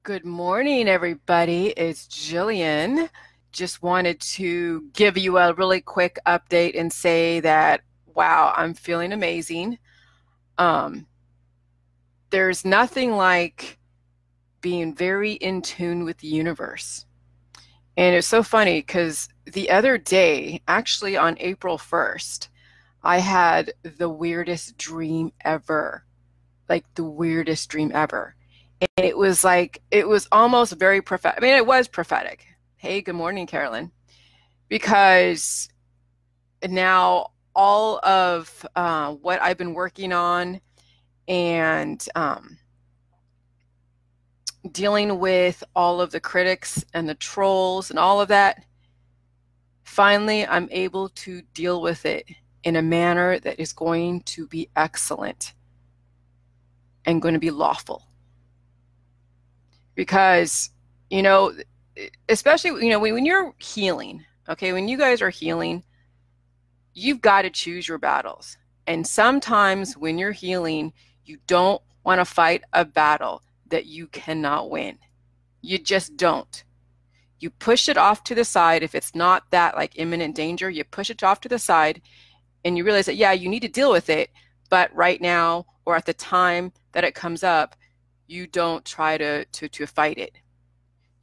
Good morning, everybody. It's Jillian. Just wanted to give you a really quick update and say that, wow, I'm feeling amazing. Um, there's nothing like being very in tune with the universe. And it's so funny because the other day, actually on April 1st, I had the weirdest dream ever. Like the weirdest dream ever. And it was like, it was almost very prophetic. I mean, it was prophetic. Hey, good morning, Carolyn. Because now all of what I've been working on and dealing with all of the critics and the trolls and all of that, finally, I'm able to deal with it in a manner that is going to be excellent and going to be lawful. Because, you know, especially, when you're healing, okay, when you guys are healing, you've got to choose your battles. And sometimes when you're healing, you don't want to fight a battle that you cannot win. You just don't. You push it off to the side. If it's not that like imminent danger, you push it off to the side and you realize that, yeah, you need to deal with it. But right now, or at the time that it comes up, you don't try to fight it.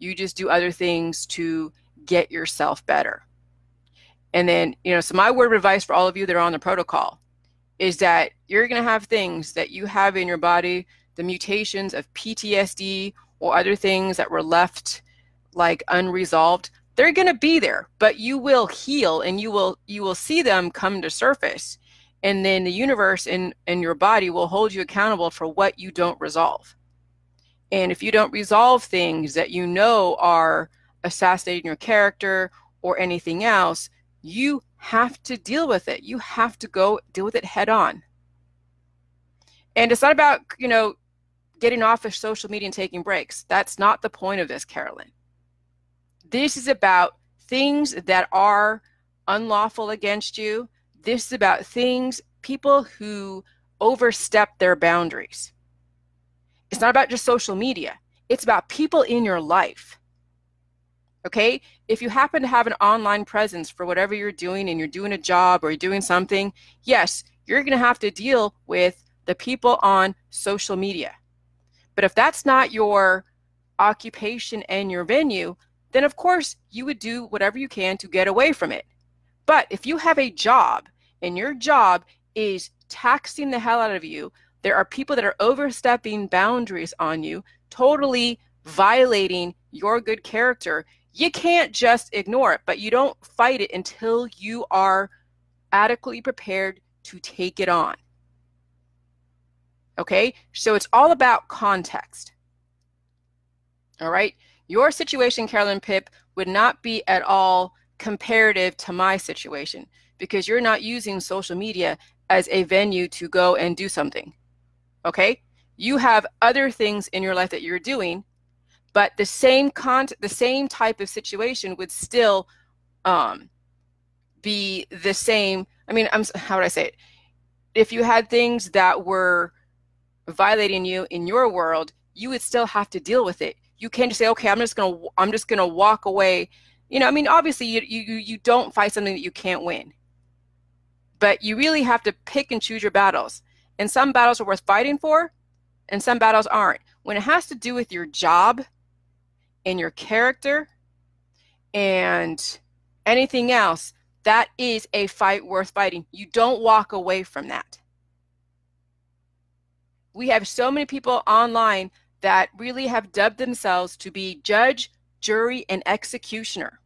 You just do other things to get yourself better. And then, so my word of advice for all of you that are on the protocol is that you're going to have things that you have in your body, the mutations of PTSD or other things that were left like unresolved. They're going to be there, but you will heal and you will see them come to surface. And then the universe and your body will hold you accountable for what you don't resolve. And if you don't resolve things that you know are assassinating your character or anything else, you have to deal with it. You have to go deal with it head on. And it's not about, getting off of social media and taking breaks. That's not the point of this, Carolyn. This is about things that are unlawful against you. This is about people who overstep their boundaries. It's not about just social media. It's about people in your life. Okay? If you happen to have an online presence for whatever you're doing and you're doing a job or you're doing something, yes, you're going to have to deal with the people on social media. But if that's not your occupation and your venue, then of course you would do whatever you can to get away from it. But if you have a job and your job is taxing the hell out of you, there are people that are overstepping boundaries on you, totally violating your good character. You can't just ignore it, but you don't fight it until you are adequately prepared to take it on. Okay? So it's all about context. All right? Your situation, Carolyn Pip, would not be at all comparative to my situation because you're not using social media as a venue to go and do something. Okay? You have other things in your life that you're doing, but the same type of situation would still be the same. I mean, how would I say it? If you had things that were violating you in your world, you would still have to deal with it. You can't just say, okay, I'm just gonna walk away. I mean, obviously you don't fight something that you can't win. But you really have to pick and choose your battles. And some battles are worth fighting for, and some battles aren't. When it has to do with your job and your character and anything else, that is a fight worth fighting. You don't walk away from that. We have so many people online that really have dubbed themselves to be judge, jury, and executioner.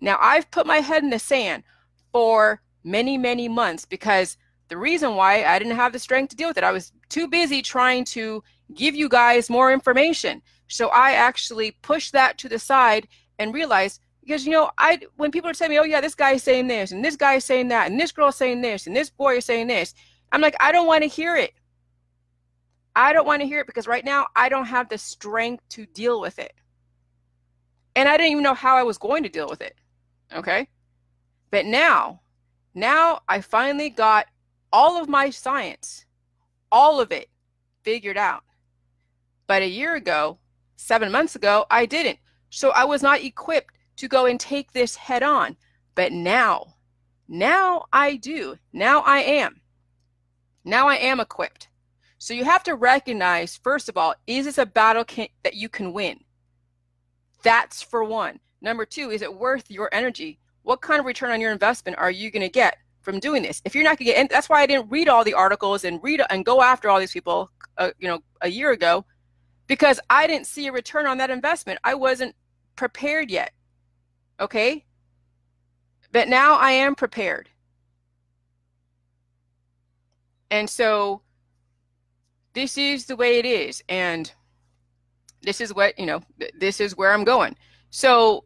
Now, I've put my head in the sand for many, many months because the reason why I didn't have the strength to deal with it, I was too busy trying to give you guys more information. So I actually pushed that to the side and realized, because when people are telling me, oh yeah, this guy is saying this and this guy is saying that and this girl is saying this and this boy is saying this, I'm like, I don't want to hear it. I don't want to hear it because right now I don't have the strength to deal with it. And I didn't even know how I was going to deal with it. Okay? But now I finally got all of my science, all of it figured out. But a year ago, 7 months ago, I didn't. So I was not equipped to go and take this head on. But now I do. Now I am. Now I am equipped. So you have to recognize, first of all, is this a battle that you can win? That's for one. Number two, is it worth your energy? What kind of return on your investment are you going to get from doing this? If you're not going to get, and that's why I didn't read all the articles and go after all these people, a year ago, because I didn't see a return on that investment. I wasn't prepared yet. Okay? But now I am prepared. And so this is the way it is. And this is what, this is where I'm going. So,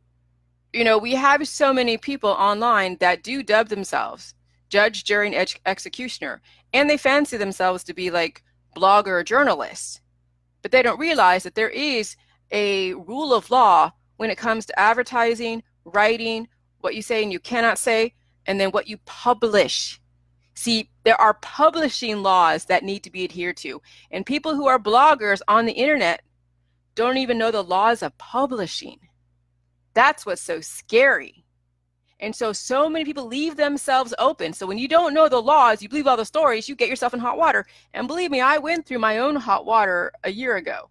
we have so many people online that do dub themselves judge, jury, and executioner. And they fancy themselves to be like blogger or journalists. But they don't realize that there is a rule of law when it comes to advertising, writing, what you say and you cannot say, and then what you publish. See, there are publishing laws that need to be adhered to. And people who are bloggers on the internet don't even know the laws of publishing. That's what's so scary. And so many people leave themselves open. So when you don't know the laws, you believe all the stories, you get yourself in hot water. And believe me, I went through my own hot water a year ago.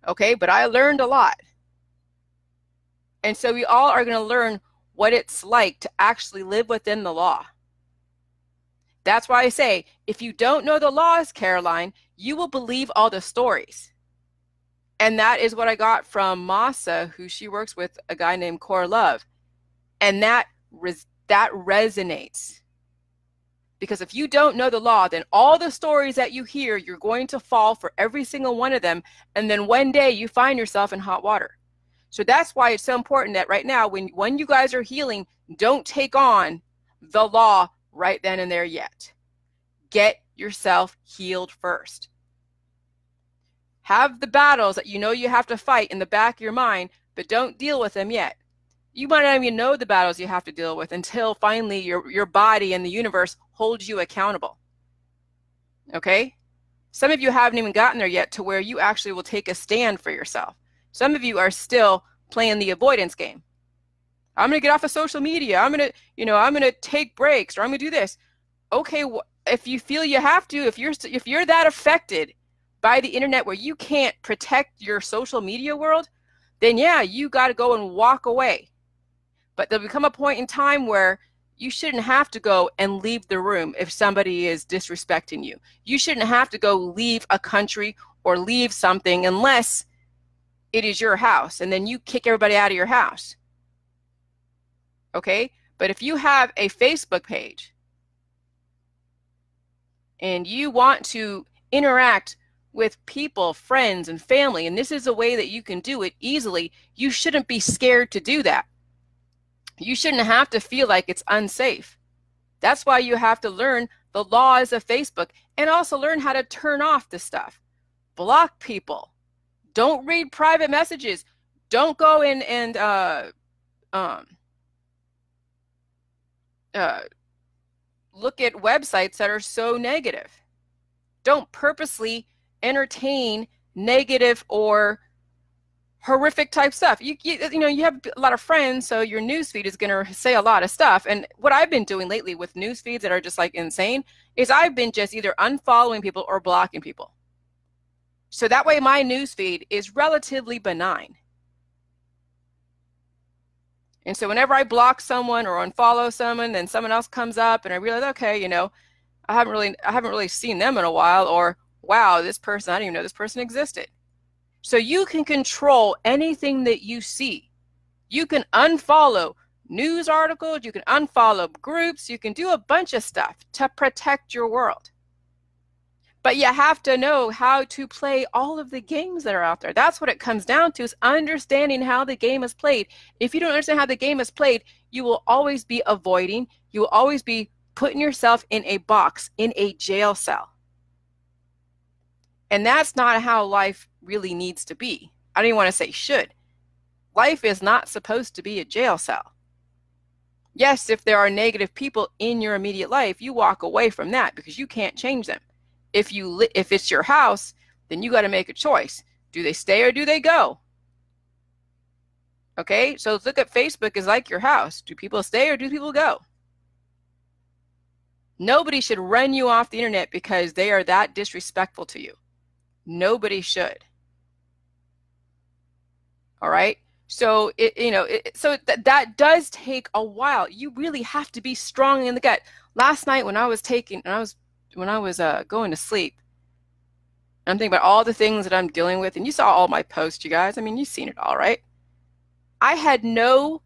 Okay, but I learned a lot. And so we all are going to learn what it's like to actually live within the law. That's why I say, if you don't know the laws, Caroline, you will believe all the stories. And that is what I got from Masa, who she works with, a guy named Core Love. And that resonates. Because if you don't know the law, then all the stories that you hear, you're going to fall for every single one of them. And then one day you find yourself in hot water. So that's why it's so important that right now, when you guys are healing, don't take on the law right then and there yet. Get yourself healed first. Have the battles that you know you have to fight in the back of your mind, but don't deal with them yet. You might not even know the battles you have to deal with until finally your body and the universe holds you accountable. Okay? Some of you haven't even gotten there yet to where you actually will take a stand for yourself. Some of you are still playing the avoidance game. I'm going to get off of social media. I'm going to take breaks, or I'm going to do this. Okay, if you feel you have to, if you're that affected by the internet where you can't protect your social media world, then yeah, you got to go and walk away. But there'll become a point in time where you shouldn't have to go and leave the room if somebody is disrespecting you. You shouldn't have to go leave a country or leave something unless it is your house, and then you kick everybody out of your house. Okay? But if you have a Facebook page and you want to interact with people, friends, and family, and this is a way that you can do it easily, you shouldn't be scared to do that. You shouldn't have to feel like it's unsafe. That's why you have to learn the laws of Facebook and also learn how to turn off the stuff. Block people. Don't read private messages. Don't go in and look at websites that are so negative. Don't purposely entertain negative or horrific type stuff. You have a lot of friends, so your newsfeed is going to say a lot of stuff. And what I've been doing lately with newsfeeds that are just like insane is I've been just either unfollowing people or blocking people. So that way my newsfeed is relatively benign. And so whenever I block someone or unfollow someone, then someone else comes up and I realize, okay, I haven't really seen them in a while, or wow, this person, I didn't even know this person existed. So you can control anything that you see. You can unfollow news articles, you can unfollow groups, you can do a bunch of stuff to protect your world. But you have to know how to play all of the games that are out there. That's what it comes down to, is understanding how the game is played. If you don't understand how the game is played, you will always be avoiding. You will always be putting yourself in a box, in a jail cell. And that's not how life really needs to be. I don't even want to say should. Life is not supposed to be a jail cell. Yes, if there are negative people in your immediate life, you walk away from that because you can't change them. If it's your house, then you got to make a choice. Do they stay or do they go? Okay, so let's look at Facebook is like your house. Do people stay or do people go? Nobody should run you off the internet because they are that disrespectful to you. Nobody should. All right. So that does take a while. You really have to be strong in the gut. Last night when I was going to sleep, I'm thinking about all the things that I'm dealing with, and you saw all my posts, you guys. I mean, you've seen it all, right? I had no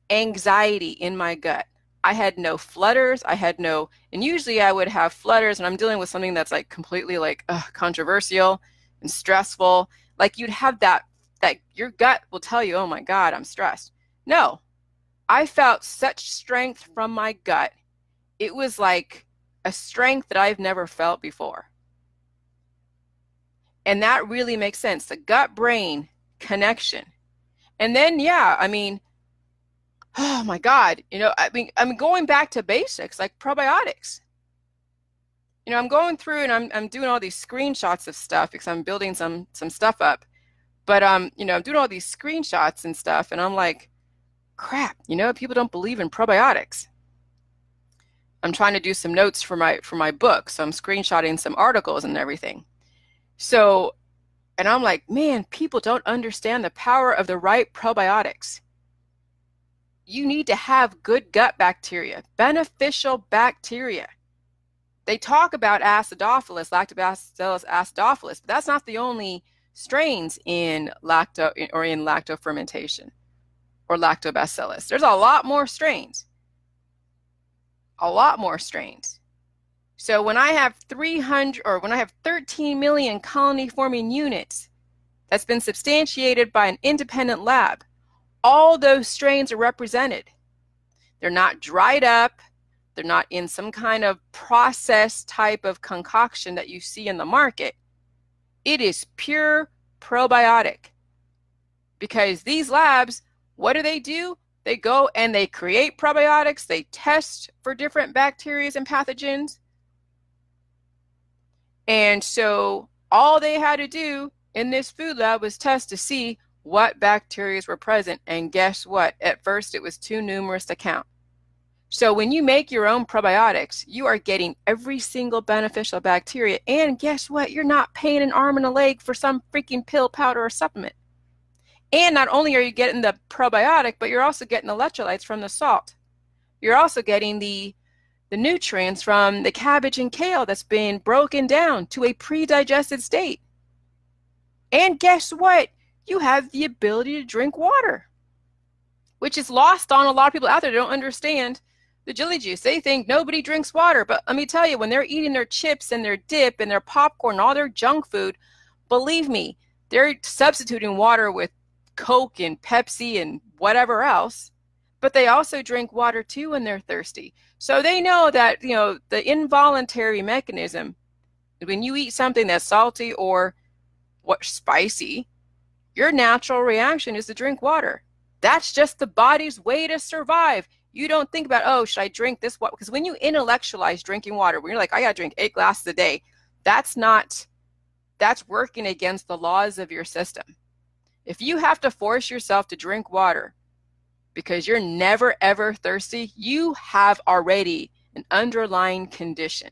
anxiety in my gut. I had no flutters. And usually I would have flutters, and I'm dealing with something that's like completely like controversial and stressful. Like you'd have that your gut will tell you, oh my God, I'm stressed. No, I felt such strength from my gut. It was like a strength that I've never felt before. And that really makes sense. The gut-brain connection. And then, yeah, I mean, oh my God, I'm going back to basics like probiotics. I'm going through and I'm doing all these screenshots of stuff because I'm building some stuff up. But I'm doing all these screenshots and stuff, and I'm like, crap, people don't believe in probiotics. I'm trying to do some notes for my book, so I'm screenshotting some articles and everything. So, and I'm like, man, people don't understand the power of the right probiotics. You need to have good gut bacteria, beneficial bacteria. They talk about acidophilus, Lactobacillus acidophilus, but that's not the only strains in lacto fermentation or lactobacillus. There's a lot more strains. So when I have 13 million colony forming units that's been substantiated by an independent lab, all those strains are represented. They're not dried up. They're not in some kind of processed type of concoction that you see in the market. It is pure probiotic. Because these labs, what do? They go and they create probiotics. They test for different bacteria and pathogens. And so all they had to do in this food lab was test to see what bacteria were present. And guess what? At first, it was too numerous to count. So when you make your own probiotics, you are getting every single beneficial bacteria. And guess what? You're not paying an arm and a leg for some freaking pill, powder, or supplement. And not only are you getting the probiotic, but you're also getting electrolytes from the salt. You're also getting the nutrients from the cabbage and kale that's been broken down to a pre-digested state. And guess what? You have the ability to drink water, which is lost on a lot of people out there that don't understand the jelly juice. They think nobody drinks water. But let me tell you, when they're eating their chips and their dip and their popcorn, all their junk food, believe me, they're substituting water with Coke and Pepsi and whatever else. But they also drink water too when they're thirsty. So they know that, the involuntary mechanism, when you eat something that's salty or spicy, your natural reaction is to drink water. That's just the body's way to survive. You don't think about, oh, should I drink this water? Because when you intellectualize drinking water, when you're like, I got to drink 8 glasses a day, that's working against the laws of your system. If you have to force yourself to drink water because you're never, ever thirsty, you have already an underlying condition.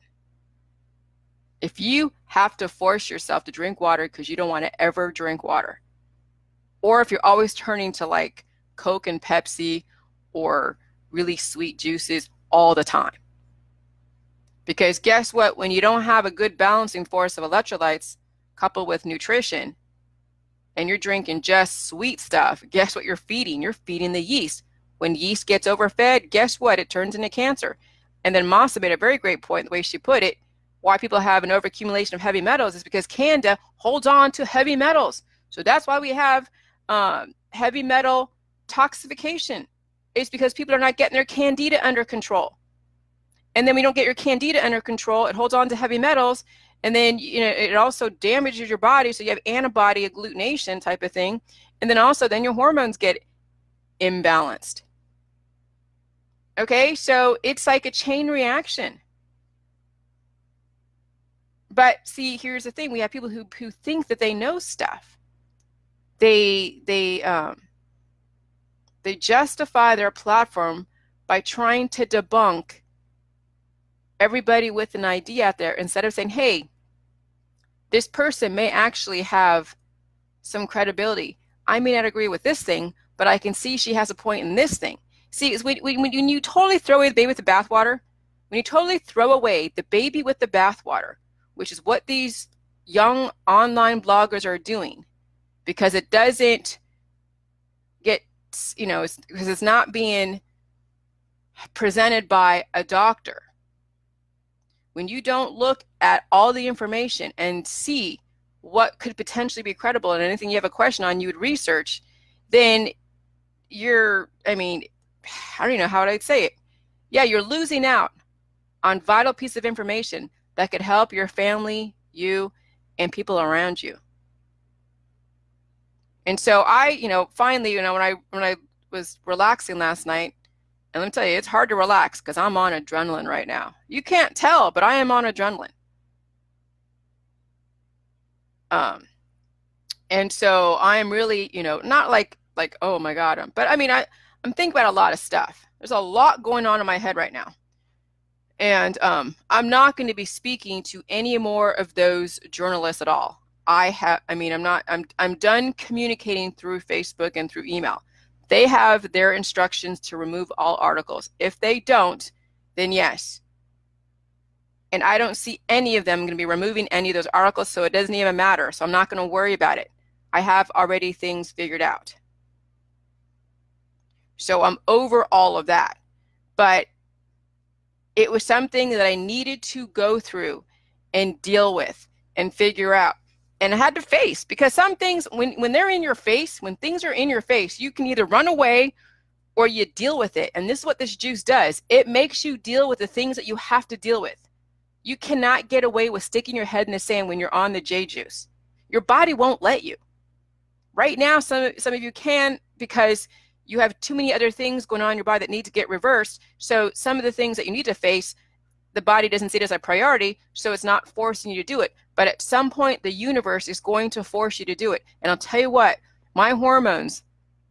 If you have to force yourself to drink water because you don't want to ever drink water, or if you're always turning to like Coke and Pepsi or really sweet juices all the time. Because guess what? When you don't have a good balancing force of electrolytes coupled with nutrition, and you're drinking just sweet stuff, guess what you're feeding? You're feeding the yeast. When yeast gets overfed, guess what? It turns into cancer. And then Masa made a very great point, the way she put it, why people have an overaccumulation of heavy metals is because Candida holds on to heavy metals. So that's why we have heavy metal toxification. It's because people are not getting their Candida under control. And then we don't get your Candida under control, it holds on to heavy metals, and then it also damages your body, so you have antibody agglutination type of thing, and then also then your hormones get imbalanced. Okay, so it's like a chain reaction. But see, here's the thing: we have people who think that they know stuff. They justify their platform by trying to debunk everybody with an idea out there instead of saying, hey, this person may actually have some credibility. I may not agree with this thing, but I can see she has a point in this thing. See, it's when you totally throw away the baby with the bathwater, when you totally throw away the baby with the bathwater, which is what these young online bloggers are doing, because it doesn't get, because it's not being presented by a doctor. When you don't look at all the information and see what could potentially be credible and anything you have a question on, you would research, then I don't even know how I'd say it. Yeah, you're losing out on vital piece of information that could help your family, you, and people around you. And so finally, when I was relaxing last night, and let me tell you, it's hard to relax because I'm on adrenaline right now. You can't tell, but I am on adrenaline. And so I am really, not like, oh my God, but I'm thinking about a lot of stuff. There's a lot going on in my head right now. And I'm not going to be speaking to any more of those journalists at all. I'm done communicating through Facebook and through email. They have their instructions to remove all articles. If they don't, then yes. And I don't see any of them going to be removing any of those articles, so it doesn't even matter. So I'm not going to worry about it. I have already things figured out. So I'm over all of that. But it was something that I needed to go through and deal with and figure out. And I had to face, because some things, when they're in your face, when things are in your face, you can either run away or you deal with it. And this is what this juice does. It makes you deal with the things that you have to deal with. You cannot get away with sticking your head in the sand when you're on the J juice. Your body won't let you. Right now, some of you can, because you have too many other things going on in your body that need to get reversed. So some of the things that you need to face, the body doesn't see it as a priority, so it's not forcing you to do it. But at some point, the universe is going to force you to do it. And I'll tell you what, my hormones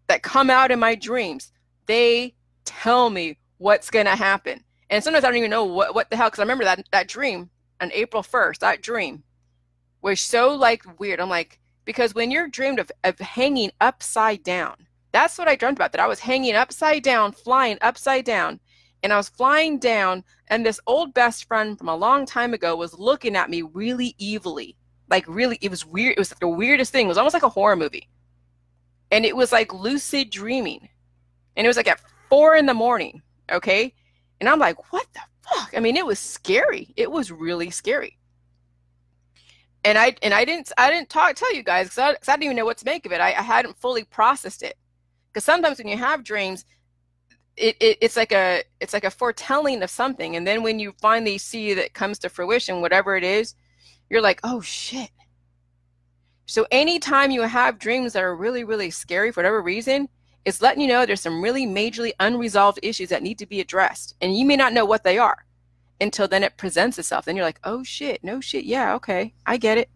that come out in my dreams, they tell me what's going to happen. And sometimes I don't even know what the hell, because I remember that dream on April 1st, that dream was so weird. I'm like, because when you're dreamed of hanging upside down, that's what I dreamt about, that I was hanging upside down, flying upside down. And I was flying down, and this old best friend from a long time ago was looking at me really evilly. Really, it was weird. It was the weirdest thing. It was almost like a horror movie. And it was like lucid dreaming. And it was at 4 in the morning, okay? And I'm like, what the fuck? It was scary. It was really scary. And I didn't tell you guys because I didn't even know what to make of it. I hadn't fully processed it. Because sometimes when you have dreams, it's like a foretelling of something, and then when you finally see that it comes to fruition, whatever it is, you're like, oh shit. So anytime you have dreams that are really, really scary for whatever reason, it's letting you know there's some really majorly unresolved issues that need to be addressed, and you may not know what they are until then it presents itself. Then you're like, oh shit, no shit, yeah, okay, I get it.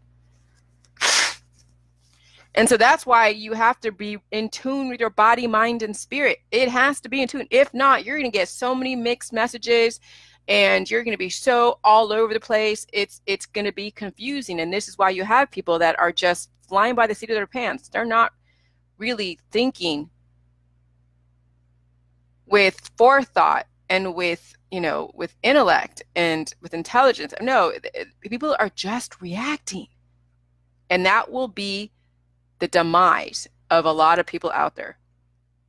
And so that's why you have to be in tune with your body, mind, and spirit. It has to be in tune. If not, you're going to get so many mixed messages, and you're going to be so all over the place. It's going to be confusing. And this is why you have people that are just flying by the seat of their pants. They're not really thinking with forethought and with intellect and with intelligence. No, people are just reacting. And that will be the demise of a lot of people out there,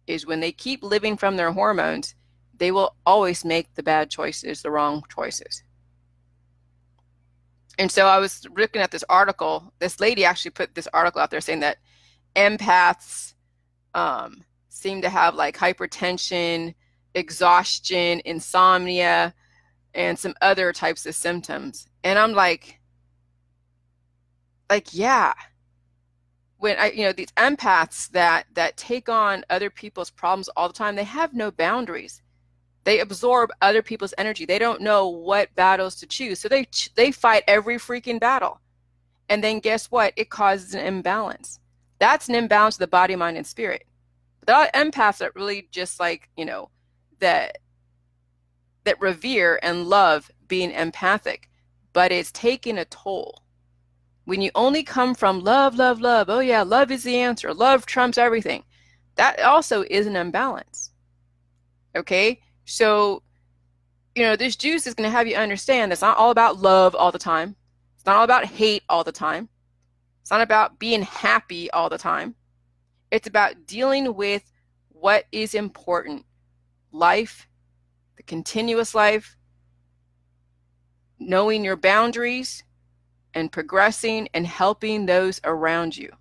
is when they keep living from their hormones, they will always make the bad choices, the wrong choices. And so I was looking at this article. This lady actually put this article out there saying that empaths seem to have hypertension, exhaustion, insomnia, and some other types of symptoms. And I'm like, yeah. When these empaths that take on other people's problems all the time, they have no boundaries. They absorb other people's energy. They don't know what battles to choose. So they fight every freaking battle. And then guess what? It causes an imbalance. That's an imbalance of the body, mind, and spirit. But there are empaths that really just like, that revere and love being empathic, but it's taking a toll. When you only come from love, love, love, oh yeah, love is the answer, love trumps everything, that also is an imbalance. Okay? So, this juice is going to have you understand that it's not all about love all the time. It's not all about hate all the time. It's not about being happy all the time. It's about dealing with what is important. Life, the continuous life, knowing your boundaries, and progressing and helping those around you.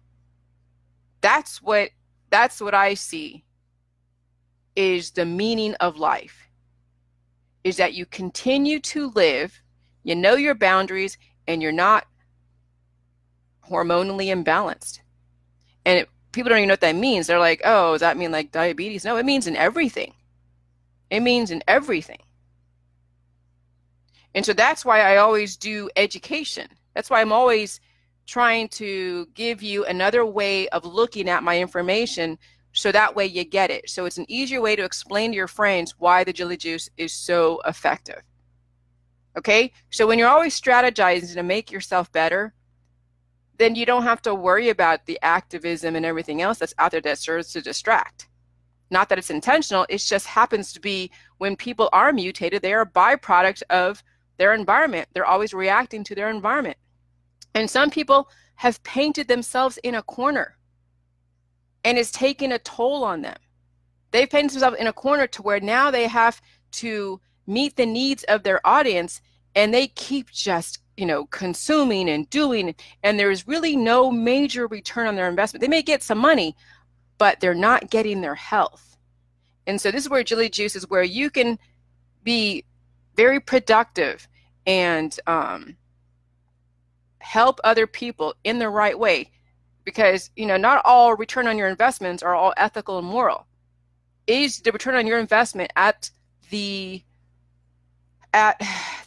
That's what I see is the meaning of life, is that you continue to live, you know your boundaries, and you're not hormonally imbalanced. And people don't even know what that means. They're like, oh, does that mean like diabetes? No, it means in everything. It means in everything. And so that's why I always do education. That's why I'm always trying to give you another way of looking at my information so that way you get it. So it's an easier way to explain to your friends why the Jilly Juice is so effective. Okay? So when you're always strategizing to make yourself better, then you don't have to worry about the activism and everything else that's out there that serves to distract. Not that it's intentional, it just happens to be when people are mutated, they are a byproduct of their environment. They're always reacting to their environment. And some people have painted themselves in a corner, and it's taken a toll on them. They've painted themselves in a corner to where now they have to meet the needs of their audience, and they keep just, consuming and doing, and there's really no major return on their investment. They may get some money, but they're not getting their health. And so this is where Jilly Juice is where you can be very productive and help other people in the right way, because not all return on your investments are all ethical and moral. Is the return on your investment at the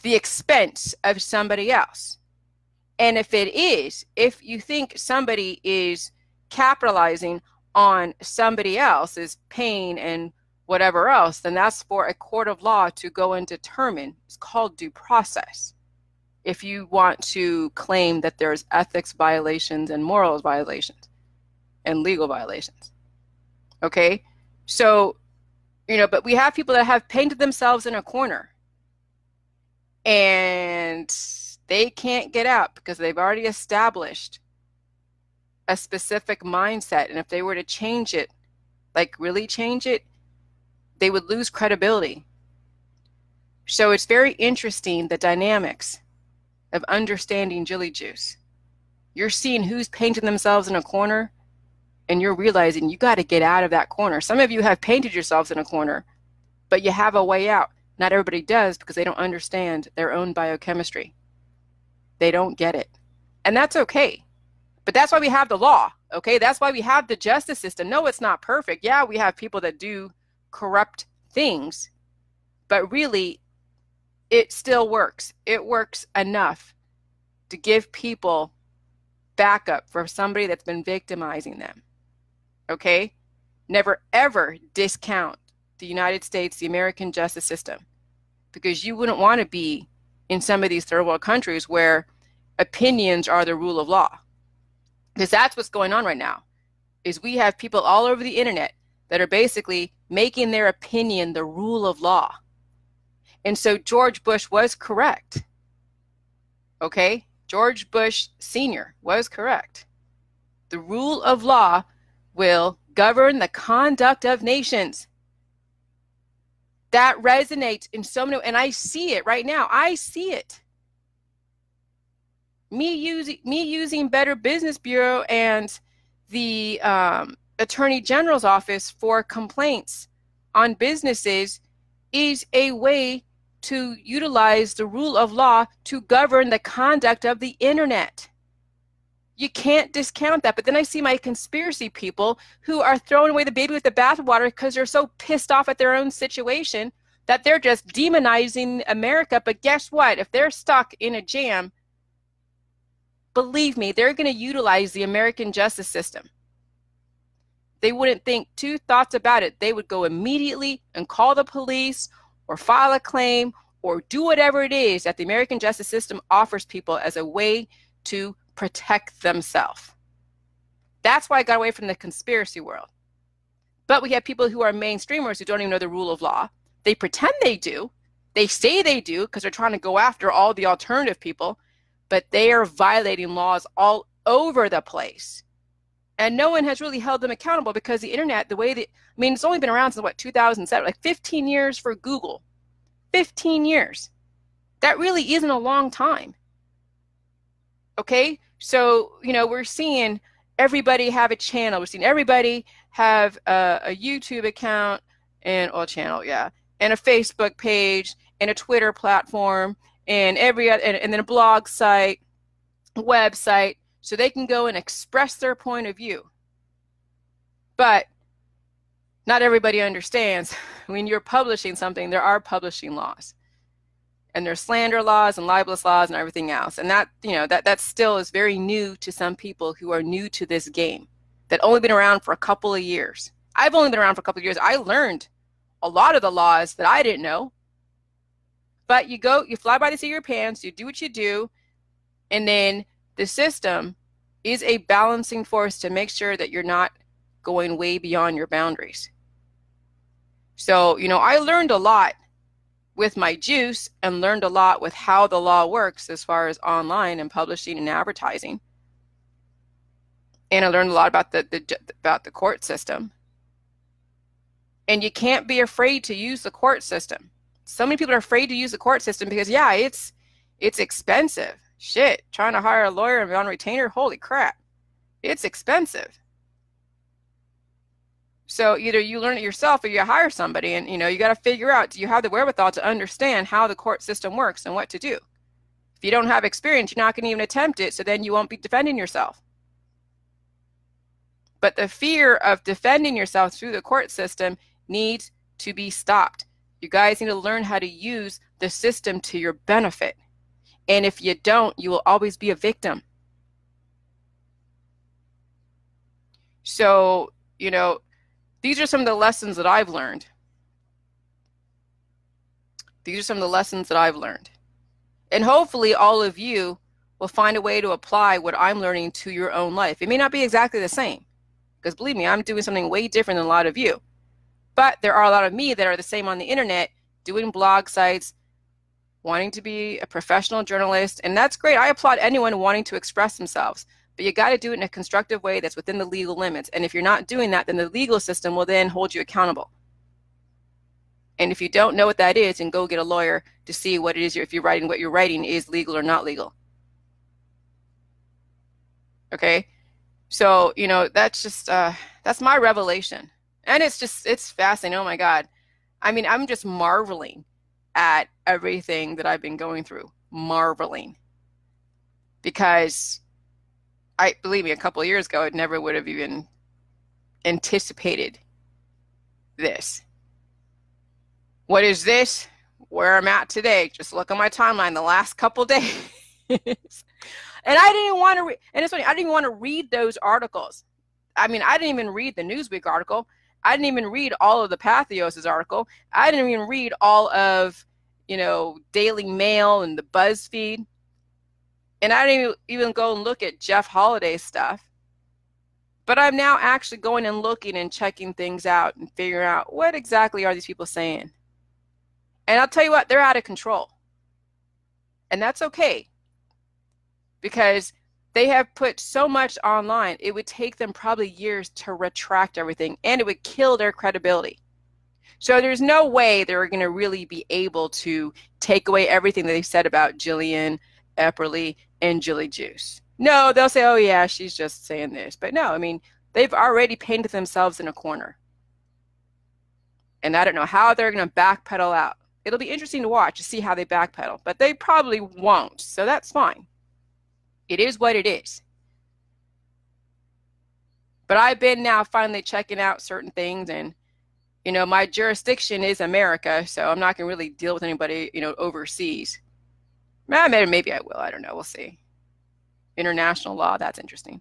expense of somebody else? And if it is, if you think somebody is capitalizing on somebody else's pain and whatever else, then that's for a court of law to go and determine. It's called due process. If you want to claim that there's ethics violations and morals violations and legal violations. Okay? So, but we have people that have painted themselves in a corner and they can't get out because they've already established a specific mindset. And if they were to change it, like really change it, they would lose credibility. So it's very interesting, the dynamics of understanding Jilly Juice. You're seeing who's painting themselves in a corner, and you're realizing you got to get out of that corner. Some of you have painted yourselves in a corner, but you have a way out. Not everybody does because they don't understand their own biochemistry. They don't get it. And that's okay. But that's why we have the law, okay? That's why we have the justice system. No, it's not perfect. Yeah, we have people that do corrupt things, but really, it still works. It works enough to give people backup for somebody that's been victimizing them, okay? Never, ever discount the United States, the American justice system, because you wouldn't want to be in some of these third world countries where opinions are the rule of law. Because that's what's going on right now, is we have people all over the internet that are basically making their opinion the rule of law. And so George Bush was correct. Okay? George Bush Sr. was correct. The rule of law will govern the conduct of nations. That resonates in so many, and I see it right now. I see it. Me using Better Business Bureau and the Attorney General's office for complaints on businesses is a way to utilize the rule of law to govern the conduct of the internet. You can't discount that. But then I see my conspiracy people who are throwing away the baby with the bathwater because they're so pissed off at their own situation that they're just demonizing America. But guess what? If they're stuck in a jam, believe me, they're going to utilize the American justice system. They wouldn't think two thoughts about it. They would go immediately and call the police or file a claim or do whatever it is that the American justice system offers people as a way to protect themselves. That's why I got away from the conspiracy world. But we have people who are mainstreamers who don't even know the rule of law. They pretend they do. They say they do because they're trying to go after all the alternative people, but they are violating laws all over the place. And no one has really held them accountable because the internet, the way that, I mean, it's only been around since what, 2007, like 15 years for Google. 15 years. That really isn't a long time. Okay? So, you know, we're seeing everybody have a channel. We're seeing everybody have a YouTube account and a channel, yeah, and a Facebook page and a Twitter platform and and then a blog site, website, so they can go and express their point of view. But not everybody understands when you're publishing something, there are publishing laws. And there's slander laws and libelous laws and everything else. And that, you know, that still is very new to some people who are new to this game, that only been around for a couple of years. I've only been around for a couple of years. I learned a lot of the laws that I didn't know. But you fly by the seat of your pants, you do what you do, and then the system is a balancing force to make sure that you're not going way beyond your boundaries. So, you know, I learned a lot with my juice and learned a lot with how the law works as far as online and publishing and advertising. And I learned a lot about the court system. And you can't be afraid to use the court system. So many people are afraid to use the court system because, yeah, it's expensive. Shit, trying to hire a lawyer and be on retainer, holy crap. It's expensive. So either you learn it yourself or you hire somebody, and, you know, you got to figure out, do you have the wherewithal to understand how the court system works and what to do? If you don't have experience, you're not going to even attempt it, so then you won't be defending yourself. But the fear of defending yourself through the court system needs to be stopped. You guys need to learn how to use the system to your benefit. And if you don't, you will always be a victim. So, you know, these are some of the lessons that I've learned. These are some of the lessons that I've learned. And hopefully all of you will find a way to apply what I'm learning to your own life. It may not be exactly the same, because believe me, I'm doing something way different than a lot of you. But there are a lot of me that are the same on the internet, doing blog sites, wanting to be a professional journalist. And that's great. I applaud anyone wanting to express themselves. But you got to do it in a constructive way that's within the legal limits. And if you're not doing that, then the legal system will then hold you accountable. And if you don't know what that is, then go get a lawyer to see what it is, if you're writing, what you're writing is legal or not legal. Okay? So, you know, that's just, that's my revelation. And it's fascinating. Oh my God. I mean, I'm just marveling at everything that I've been going through. Marveling. Because believe me, a couple of years ago, I never would have even anticipated this. What is this? Where I'm at today. Just look at my timeline the last couple days. And I didn't even want to read, and it's funny, I didn't even want to read those articles. I mean, I didn't even read the Newsweek article. I didn't even read all of the Pathos' article. I didn't even read all of, you know, Daily Mail and the BuzzFeed. And I didn't even go and look at Jeff Holiday's stuff. But I'm now actually going and looking and checking things out and figuring out what exactly are these people saying. And I'll tell you what, they're out of control. And that's okay. Because they have put so much online, it would take them probably years to retract everything, and it would kill their credibility. So there's no way they're going to really be able to take away everything that they said about Jillian Epperly and Jilly Juice. No, they'll say, oh yeah, she's just saying this. But no, I mean, they've already painted themselves in a corner. And I don't know how they're going to backpedal out. It'll be interesting to watch to see how they backpedal, but they probably won't. So that's fine. It is what it is. But I've been now finally checking out certain things, and You know, my jurisdiction is America, so I'm not going to really deal with anybody, you know, overseas. Maybe I will. I don't know. We'll see. International law, that's interesting.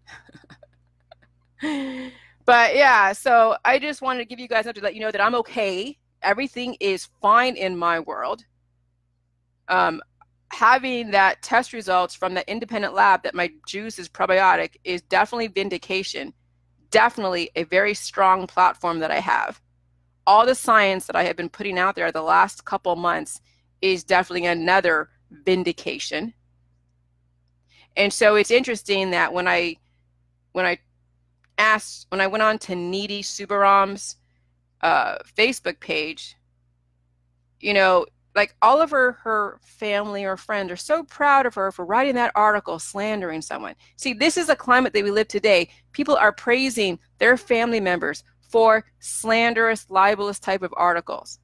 But yeah, so I just wanted to give you guys up to let you know that I'm okay. Everything is fine in my world. Having that test results from the independent lab that my juice is probiotic is definitely vindication. Definitely a very strong platform that I have. All the science that I have been putting out there the last couple months is definitely another vindication. And so it's interesting that when I went on to Needy Subaram's Facebook page, you know, like all of her family or friends are so proud of her for writing that article slandering someone. See, this is a climate that we live today. People are praising their family members for slanderous, libelous type of articles.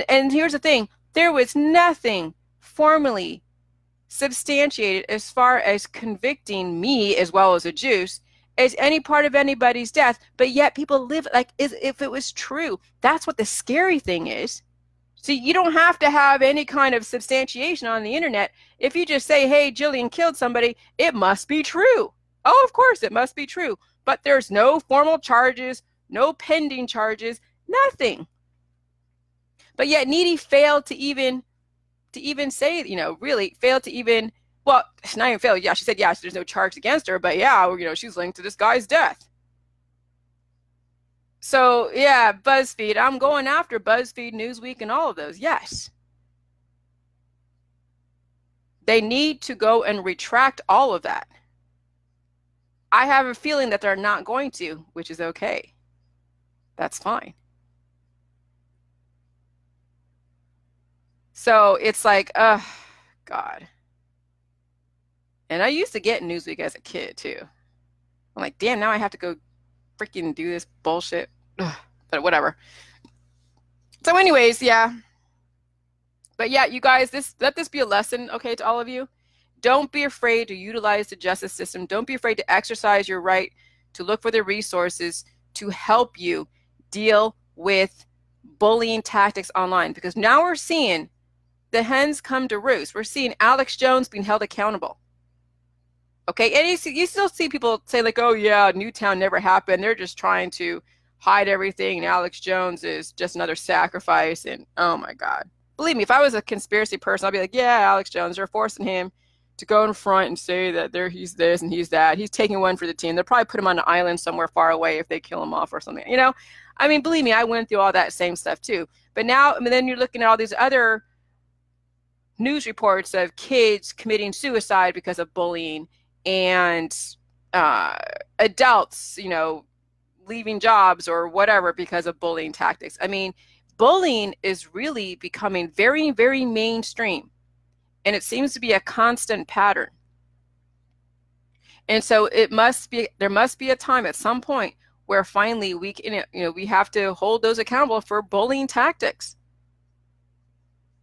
And here's the thing, there was nothing formally substantiated as far as convicting me as well as a juice as any part of anybody's death, but yet people live like as if it was true. That's what the scary thing is. See, you don't have to have any kind of substantiation on the internet. If you just say, hey, Jillian killed somebody, it must be true. Oh, of course it must be true. But there's no formal charges, no pending charges, nothing. But yet Needy failed to even say, you know, really failed to even, well, not even failed. Yeah, she said, yeah, there's no charge against her, but yeah, you know, she's linked to this guy's death. So yeah, BuzzFeed, I'm going after BuzzFeed, Newsweek, and all of those. Yes. They need to go and retract all of that. I have a feeling that they're not going to, which is okay. That's fine. So it's like, God. And I used to get Newsweek as a kid too. I'm like, damn, now I have to go freaking do this bullshit. Ugh, but whatever. So anyways, yeah. But yeah, you guys, let this be a lesson, okay, to all of you. Don't be afraid to utilize the justice system. Don't be afraid to exercise your right to look for the resources to help you deal with bullying tactics online. Because now we're seeing the hens come to roost. We're seeing Alex Jones being held accountable. Okay, and you still see people say like, oh yeah, Newtown never happened. They're just trying to hide everything, and Alex Jones is just another sacrifice. And oh my God. Believe me, if I was a conspiracy person, I'd be like, yeah, Alex Jones, they're forcing him to go in front and say that he's this and he's that. He's taking one for the team. They'll probably put him on an island somewhere far away if they kill him off or something. You know, I mean, believe me, I went through all that same stuff too. But now, I mean, then you're looking at all these other news reports of kids committing suicide because of bullying, and adults, you know, leaving jobs or whatever because of bullying tactics. I mean, bullying is really becoming very, very mainstream, and it seems to be a constant pattern. And so there must be a time at some point where finally we can, you know, we have to hold those accountable for bullying tactics.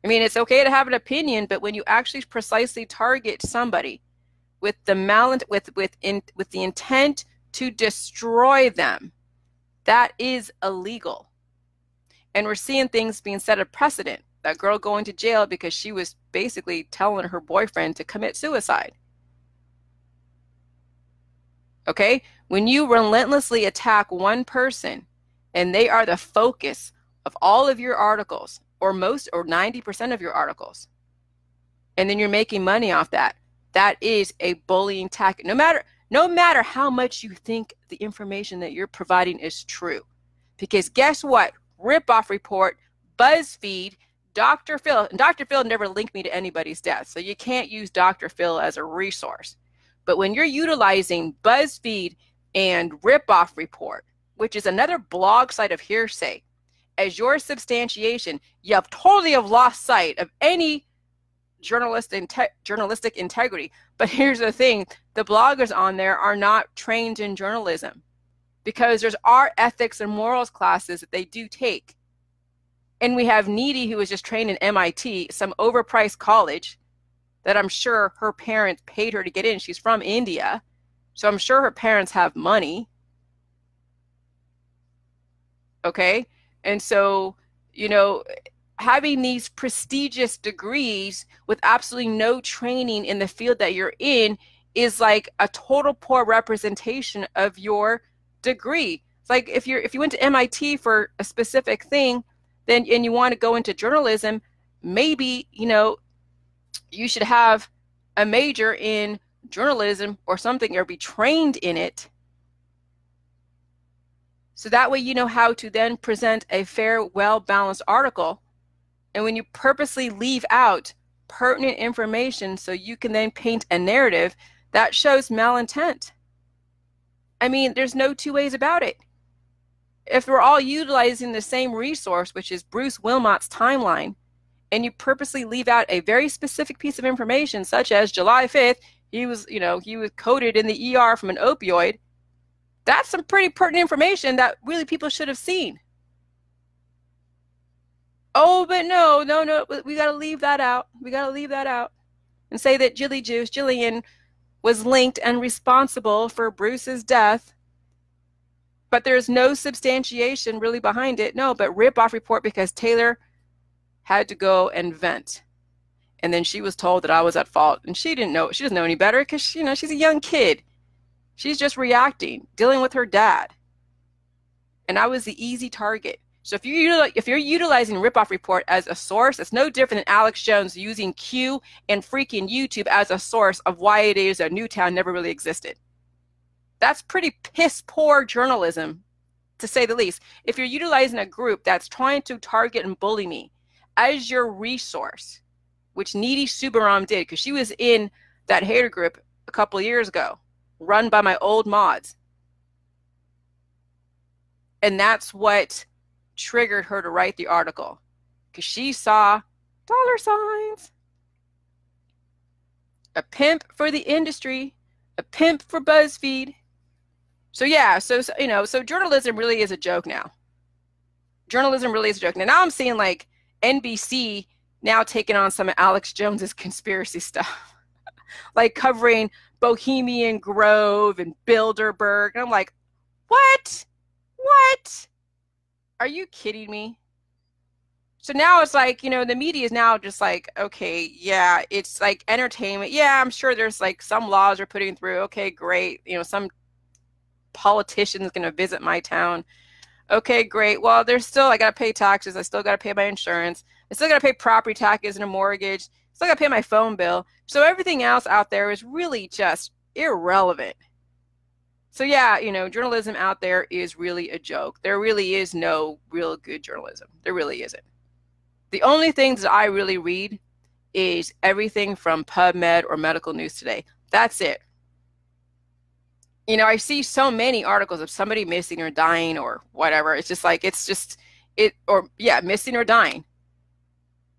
I mean, it's okay to have an opinion, but when you actually precisely target somebody with the intent to destroy them, that is illegal. And we're seeing things being set a precedent. That girl going to jail because she was basically telling her boyfriend to commit suicide. Okay? When you relentlessly attack one person and they are the focus of all of your articles, or most or 90% of your articles, and then you're making money off that, that is a bullying tactic. No matter how much you think the information that you're providing is true. Because guess what? Ripoff Report, BuzzFeed, Dr. Phil, and Dr. Phil never linked me to anybody's death, so you can't use Dr. Phil as a resource. But when you're utilizing BuzzFeed and Ripoff Report, which is another blog site of hearsay, as your substantiation, you have totally have lost sight of any journalistic integrity. But here's the thing, the bloggers on there are not trained in journalism, because there's art, ethics, and morals classes that they do take. And we have Needy, who was just trained in MIT, some overpriced college that I'm sure her parents paid her to get in. She's from India, so I'm sure her parents have money. Okay. And so, you know, having these prestigious degrees with absolutely no training in the field that you're in is like a total poor representation of your degree. It's like if you went to MIT for a specific thing, then and you want to go into journalism, maybe, you should have a major in journalism or something, or be trained in it. So that way you know how to then present a fair, well-balanced article. And when you purposely leave out pertinent information so you can then paint a narrative, that shows malintent. I mean, there's no two ways about it. If we're all utilizing the same resource, which is Bruce Wilmot's timeline, and you purposely leave out a very specific piece of information, such as July 5th, he was coded in the ER from an opioid, that's some pretty pertinent information that really people should have seen. Oh, but no, we got to leave that out. We got to leave that out and say that Jillian was linked and responsible for Bruce's death, but there's no substantiation really behind it. No, but rip-off report because Taylor had to go and vent. And then she was told that I was at fault, and she didn't know. She doesn't know any better because, she's a young kid. She's just reacting, dealing with her dad. And I was the easy target. So if you're utilizing Ripoff Report as a source, it's no different than Alex Jones using Q and freaking YouTube as a source of why it is that Newtown never really existed. That's pretty piss poor journalism, to say the least. If you're utilizing a group that's trying to target and bully me as your resource, which Needy Subaram did, because she was in that hater group a couple of years ago, run by my old mods. And that's what triggered her to write the article, because she saw dollar signs. A pimp for the industry, a pimp for BuzzFeed. So yeah, so journalism really is a joke now. Journalism really is a joke. Now I'm seeing like NBC now taking on some of Alex Jones's conspiracy stuff, like covering Bohemian Grove and Bilderberg. And I'm like, what? Are you kidding me? So now it's like, the media is now just like, okay, yeah, it's like entertainment. Yeah, I'm sure there's like some laws are putting through. Okay, great. Some politician's going to visit my town. Okay, great. Well, I got to pay taxes. I still got to pay my insurance. I still got to pay property taxes and a mortgage. Still got to pay my phone bill. So everything else out there is really just irrelevant. So yeah, journalism out there is really a joke. There really is no real good journalism. There really isn't. The only things that I really read is everything from PubMed or Medical News Today. That's it. I see so many articles of somebody missing or dying or whatever. It's just like, missing or dying.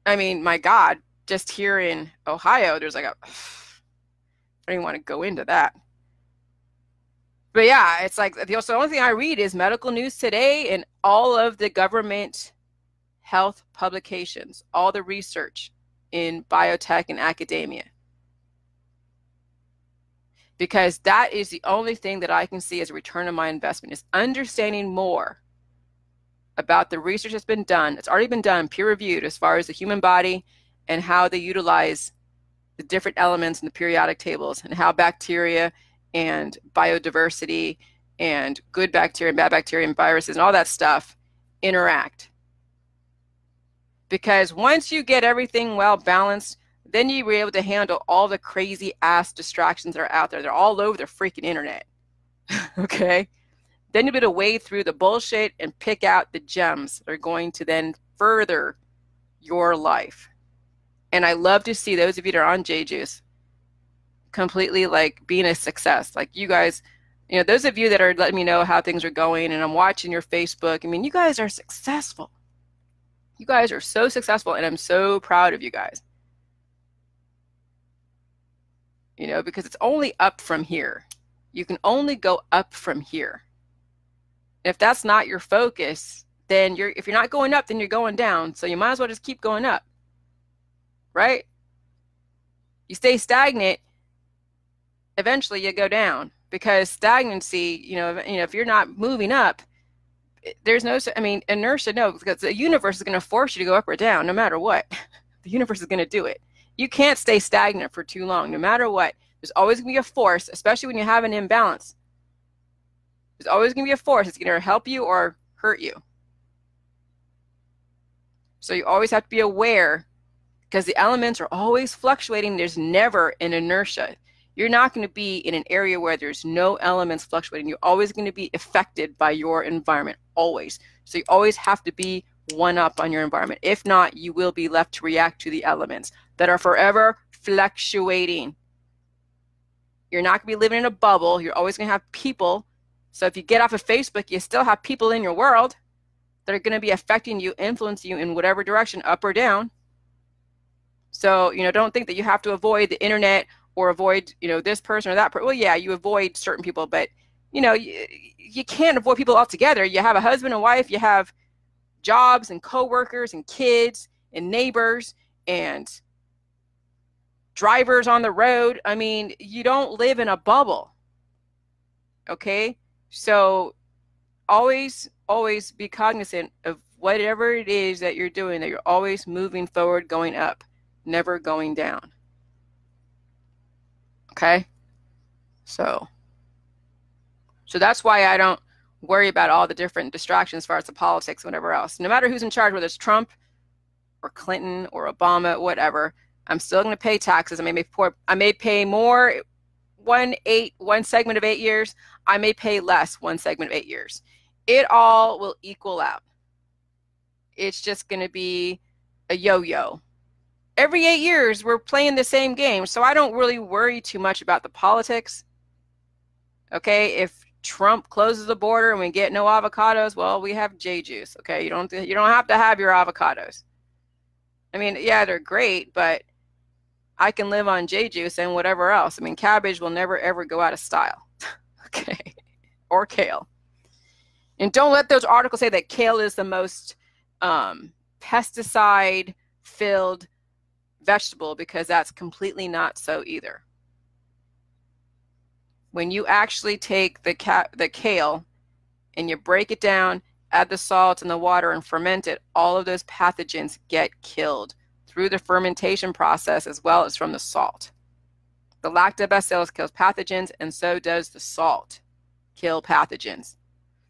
I mean, my God, just here in Ohio, there's like I don't even want to go into that. But yeah, it's like the only thing I read is Medical News Today and all of the government health publications, all the research in biotech and academia. Because that is the only thing that I can see as a return on my investment, is understanding more about the research that's been done. It's already been done, peer-reviewed, as far as the human body and how they utilize the different elements in the periodic tables and how bacteria and biodiversity and good bacteria and bad bacteria and viruses and all that stuff interact. Because once you get everything well balanced, then you'll be able to handle all the crazy ass distractions that are out there. They're all over the freaking internet. Okay? Then you'll be able to wade through the bullshit and pick out the gems that are going to then further your life. And I love to see those of you that are on JJuice completely like being a success. Like you guys, those of you that are letting me know how things are going, and I'm watching your Facebook. I mean, you guys are successful. You guys are so successful, and I'm so proud of you guys. Because it's only up from here. You can only go up from here. If that's not your focus, then if you're not going up, then you're going down. So you might as well just keep going up. Right? You stay stagnant, eventually you go down, because stagnancy, if you're not moving up, there's no, I mean, inertia, no, because the universe is going to force you to go up or down no matter what. The universe is going to do it. You can't stay stagnant for too long, no matter what. There's always going to be a force, especially when you have an imbalance. There's always going to be a force that's going to help you or hurt you. So you always have to be aware, because the elements are always fluctuating. There's never an inertia. You're not going to be in an area where there's no elements fluctuating. You're always going to be affected by your environment, always. So you always have to be one up on your environment. If not, you will be left to react to the elements that are forever fluctuating. You're not going to be living in a bubble. You're always going to have people. So if you get off of Facebook, you still have people in your world that are going to be affecting you, influencing you in whatever direction, up or down. So, don't think that you have to avoid the internet or avoid, this person or that person. Well, yeah, you avoid certain people, but, you can't avoid people altogether. You have a husband and wife, you have jobs and coworkers and kids and neighbors and drivers on the road. I mean, you don't live in a bubble. Okay? So always be cognizant of whatever it is that you're doing, that you're always moving forward, going up, never going down. Okay? So that's why I don't worry about all the different distractions as far as the politics, whatever else. No matter who's in charge, whether it's Trump or Clinton or Obama, whatever, I'm still going to pay taxes. I may pay more one segment of 8 years. I may pay less one segment of 8 years. It all will equal out. It's just going to be a yo-yo. Every 8 years, we're playing the same game, so I don't really worry too much about the politics. Okay, if Trump closes the border and we get no avocados, well, we have J juice. Okay, you don't have to have your avocados. I mean, yeah, they're great, but I can live on J juice and whatever else. I mean, cabbage will never ever go out of style. Okay, or kale. And don't let those articles say that kale is the most pesticide-filled vegetable, because that's completely not so either. When you actually take the kale and you break it down, add the salt and the water and ferment it, all of those pathogens get killed through the fermentation process as well as from the salt. The lactobacillus kills pathogens, and so does the salt kill pathogens.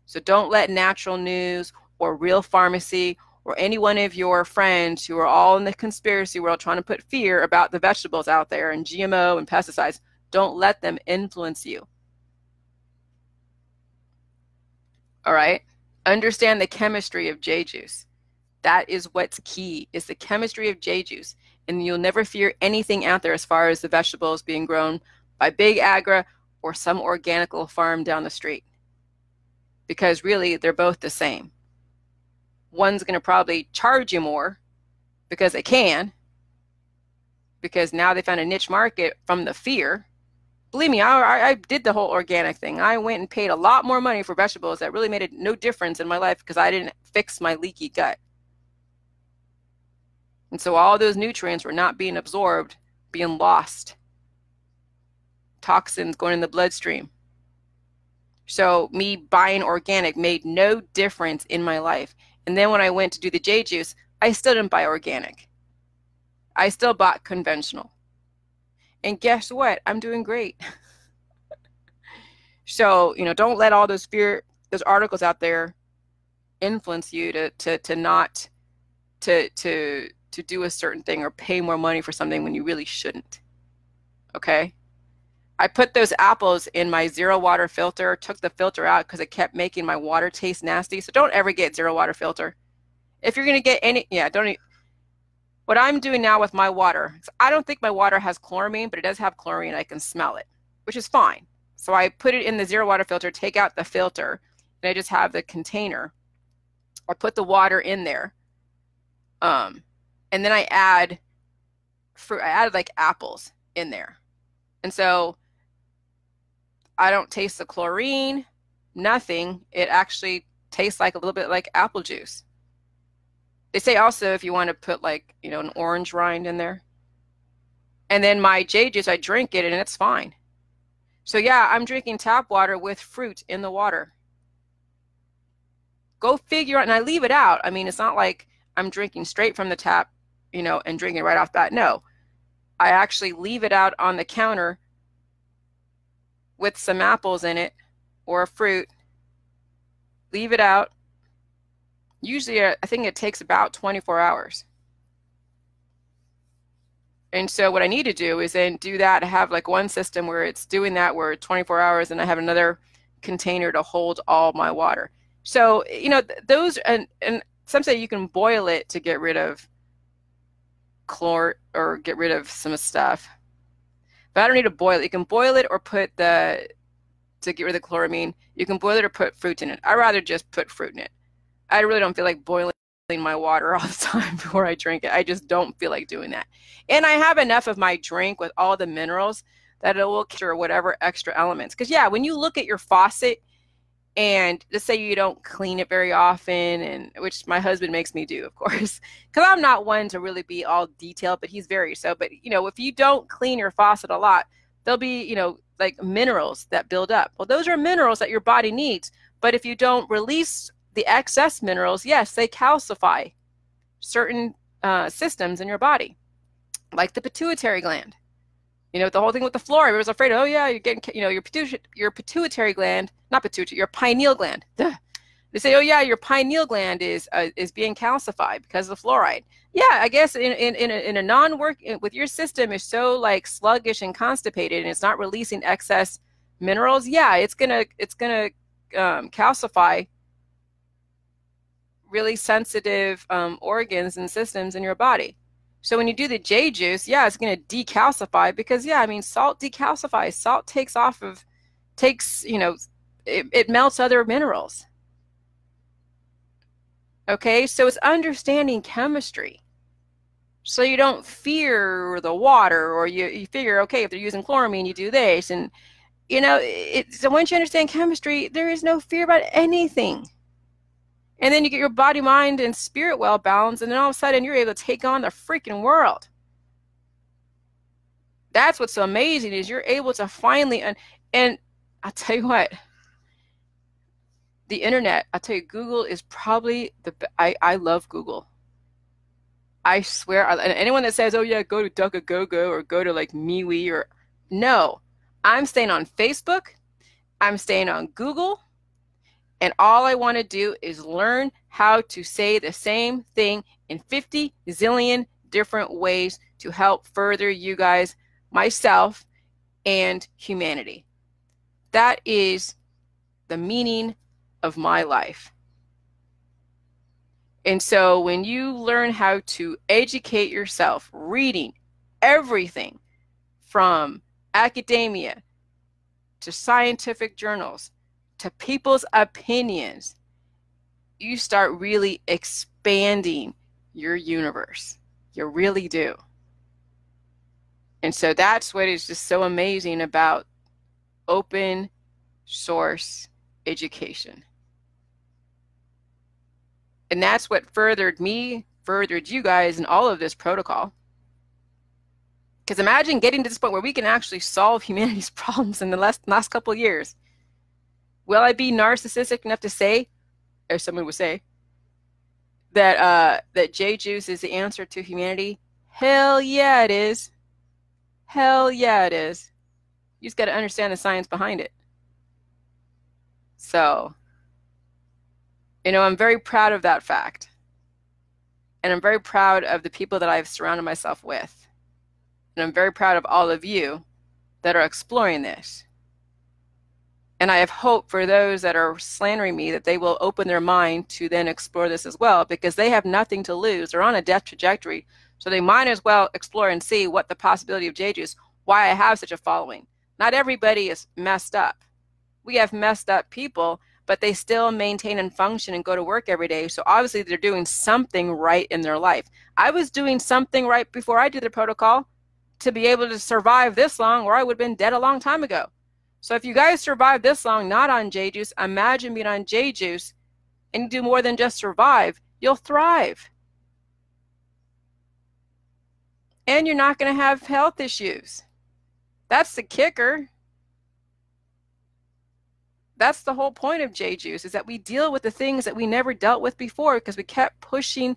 So don't let natural news or Real Pharmacy or any one of your friends who are all in the conspiracy world trying to put fear about the vegetables out there and GMO and pesticides, don't let them influence you. All right? Understand the chemistry of J juice. That is what's key, is the chemistry of J juice. And you'll never fear anything out there as far as the vegetables being grown by Big Agra or some organical farm down the street. Because really, they're both the same. One's going to probably charge you more because they can, because now they found a niche market from the fear. Believe me, I did the whole organic thing. I went and paid a lot more money for vegetables that really made no difference in my life because I didn't fix my leaky gut. And so all those nutrients were not being absorbed, being lost. Toxins going in the bloodstream. So me buying organic made no difference in my life. And then when I went to do the J juice, I still didn't buy organic. I still bought conventional. And guess what? I'm doing great. So, don't let all those articles out there influence you to not do a certain thing or pay more money for something when you really shouldn't. Okay? I put those apples in my zero water filter, took the filter out because it kept making my water taste nasty. So don't ever get zero water filter. If you're going to get any, what I'm doing now with my water, I don't think my water has chloramine, but it does have chlorine. I can smell it, which is fine. So I put it in the zero water filter, take out the filter, and I just have the container. I put the water in there. And then I add fruit. I added like apples in there. And so I don't taste the chlorine, nothing. It actually tastes like a little bit like apple juice. They say also if you want to put like, an orange rind in there. And then my J juice, I drink it and it's fine. So yeah, I'm drinking tap water with fruit in the water. go figure out. And I leave it out. I mean, it's not like I'm drinking straight from the tap, you know, and drinking right off that. No, I actually leave it out on the counter with some apples in it or a fruit. Leave it out. Usually, I think it takes about 24 hours. And so what I need to do is then do that. I have like one system where it's doing that where 24 hours, and I have another container to hold all my water. So, you know, those, and some say you can boil it to get rid of chlor or get rid of some stuff. But I don't need to boil it. You can boil it or put to get rid of the chloramine. You can boil it or put fruit in it. I'd rather just put fruit in it. I really don't feel like boiling my water all the time before I drink it. I just don't feel like doing that. And I have enough of my drink with all the minerals that it will capture whatever extra elements. Because yeah, when you look at your faucet and let's say you don't clean it very often, and which my husband makes me do, of course, because I'm not one to really be all detailed, but he's very so. But you know, if you don't clean your faucet a lot, there'll be, you know, like minerals that build up. Well, those are minerals that your body needs. But if you don't release the excess minerals, yes, they calcify certain systems in your body, like the pituitary gland. You know, the whole thing with the fluoride, I was afraid, oh yeah, you're getting, you know, your pituitary gland, not pituitary, your pineal gland. Duh. They say, oh yeah, your pineal gland is being calcified because of the fluoride. Yeah, I guess in a non-work with your system is so like sluggish and constipated, and it's not releasing excess minerals. Yeah, it's gonna calcify really sensitive organs and systems in your body. So when you do the J juice, yeah, it's going to decalcify because, yeah, I mean, salt decalcifies. Salt takes, you know, it melts other minerals. Okay, so it's understanding chemistry. So you don't fear the water, or you figure, okay, if they're using chloramine, you do this. And, you know, so once you understand chemistry, there is no fear about anything. And then you get your body, mind, and spirit well balanced, and then all of a sudden you're able to take on the freaking world. That's what's so amazing, is you're able to finally, and I'll tell you what, the internet, I'll tell you, Google is probably I love Google. I swear, and anyone that says, oh yeah, go to DuckAGoGo or go to like MeWe or, no, I'm staying on Facebook, I'm staying on Google, and all I want to do is learn how to say the same thing in 50 zillion different ways to help further you guys, myself, and humanity. That is the meaning of my life. And so when you learn how to educate yourself, reading everything from academia to scientific journals, to people's opinions, you start really expanding your universe. You really do. And so that's what is just so amazing about open source education. And that's what furthered me, furthered you guys in all of this protocol. Because imagine getting to this point where we can actually solve humanity's problems in the last couple of years. Will I be narcissistic enough to say, or someone would say, that that J juice is the answer to humanity? Hell yeah, it is. Hell yeah, it is. You just got to understand the science behind it. So, you know, I'm very proud of that fact. And I'm very proud of the people that I've surrounded myself with. And I'm very proud of all of you that are exploring this. And I have hope for those that are slandering me that they will open their mind to then explore this as well, because they have nothing to lose. They're on a death trajectory. So they might as well explore and see what the possibility of J-Juice, why I have such a following. Not everybody is messed up. We have messed up people, but they still maintain and function and go to work every day. So obviously they're doing something right in their life. I was doing something right before I did the protocol to be able to survive this long, or I would have been dead a long time ago. So if you guys survive this long not on J-Juice, imagine being on J-Juice and you do more than just survive. You'll thrive. And you're not going to have health issues. That's the kicker. that's the whole point of J-Juice, is that we deal with the things that we never dealt with before because we kept pushing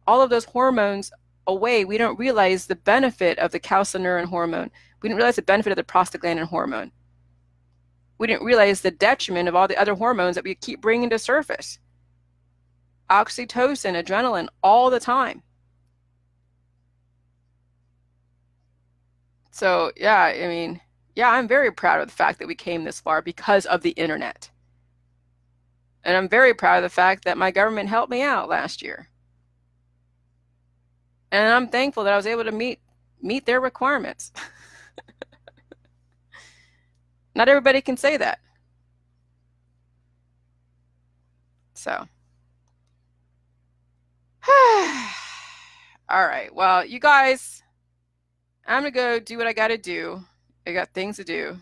all of those hormones away. We don't realize the benefit of the calcineurin hormone. We didn't realize the benefit of the prostaglandin hormone. We didn't realize the detriment of all the other hormones that we keep bringing to surface. Oxytocin, adrenaline, all the time. So yeah, I mean, yeah, I'm very proud of the fact that we came this far because of the internet. And I'm very proud of the fact that my government helped me out last year. And I'm thankful that I was able to meet their requirements. Not everybody can say that. So, all right. Well, you guys, I'm going to go do what I got to do. I got things to do.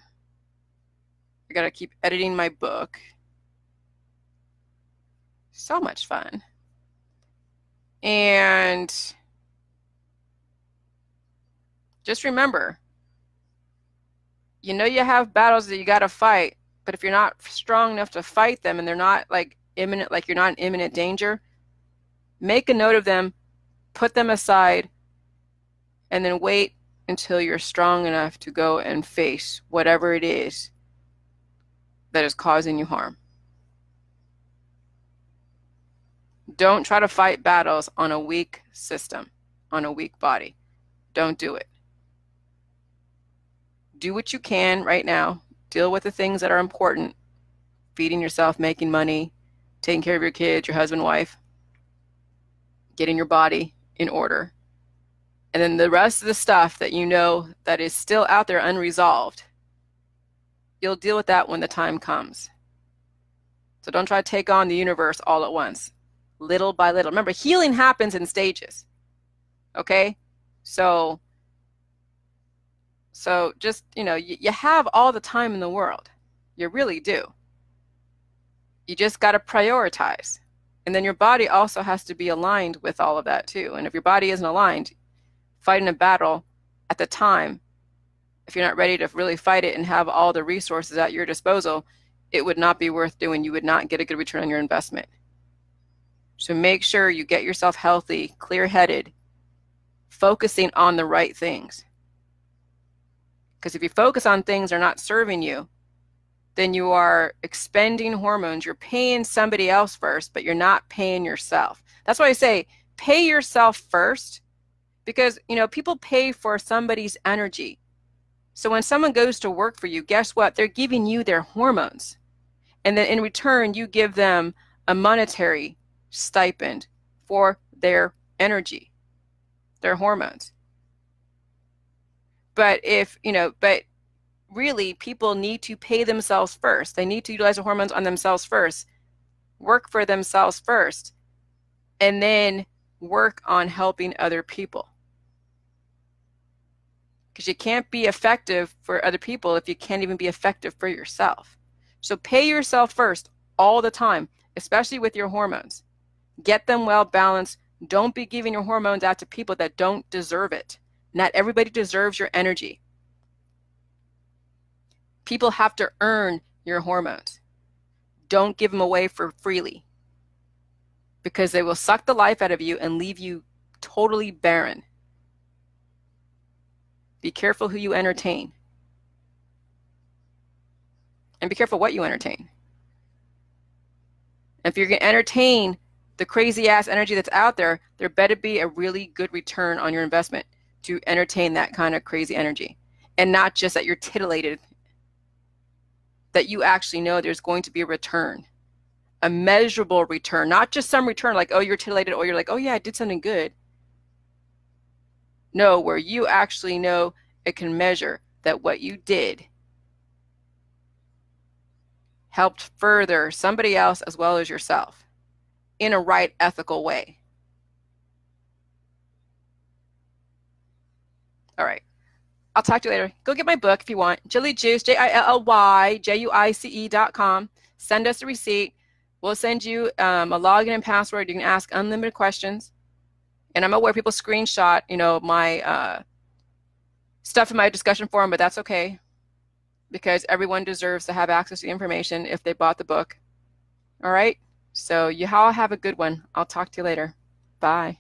I got to keep editing my book. So much fun. And just remember, you know you have battles that you got to fight, but if you're not strong enough to fight them and they're not like imminent, like you're not in imminent danger, make a note of them, put them aside, and then wait until you're strong enough to go and face whatever it is that is causing you harm. Don't try to fight battles on a weak system, on a weak body. Don't do it. Do what you can right now. Deal with the things that are important. Feeding yourself, making money, taking care of your kids, your husband, wife, getting your body in order. And then the rest of the stuff that you know that is still out there unresolved, you'll deal with that when the time comes. So don't try to take on the universe all at once, little by little. Remember, healing happens in stages, okay? So just, you know, you have all the time in the world. You really do. You just got to prioritize. And then your body also has to be aligned with all of that too. And if your body isn't aligned, fighting a battle at the time, if you're not ready to really fight it and have all the resources at your disposal, it would not be worth doing. You would not get a good return on your investment. So make sure you get yourself healthy, clear-headed, focusing on the right things. Because if you focus on things that are not serving you, then you are expending hormones. You're paying somebody else first, but you're not paying yourself. That's why I say pay yourself first, because, you know, people pay for somebody's energy. So when someone goes to work for you, guess what? They're giving you their hormones. And then in return, you give them a monetary stipend for their energy, their hormones. But but really people need to pay themselves first. They need to utilize the hormones on themselves first, work for themselves first, and then work on helping other people. Because you can't be effective for other people if you can't even be effective for yourself. So pay yourself first all the time, especially with your hormones. Get them well balanced. Don't be giving your hormones out to people that don't deserve it. Not everybody deserves your energy. People have to earn your hormones. Don't give them away for freely, because they will suck the life out of you and leave you totally barren. Be careful who you entertain. And be careful what you entertain. If you're going to entertain the crazy ass energy that's out there, there better be a really good return on your investment to entertain that kind of crazy energy. And not just that you're titillated, that you actually know there's going to be a return, a measurable return, not just some return like, oh, you're titillated, or you're like, oh yeah, I did something good. No, where you actually know it can measure that what you did helped further somebody else as well as yourself in a right, ethical way. All right. I'll talk to you later. Go get my book if you want. Jilly Juice, JILLYJUICE.com. Send us a receipt. We'll send you a login and password. You can ask unlimited questions. And I'm aware people screenshot, my stuff in my discussion forum, but that's okay. because everyone deserves to have access to the information if they bought the book. All right? So you all have a good one. I'll talk to you later. Bye.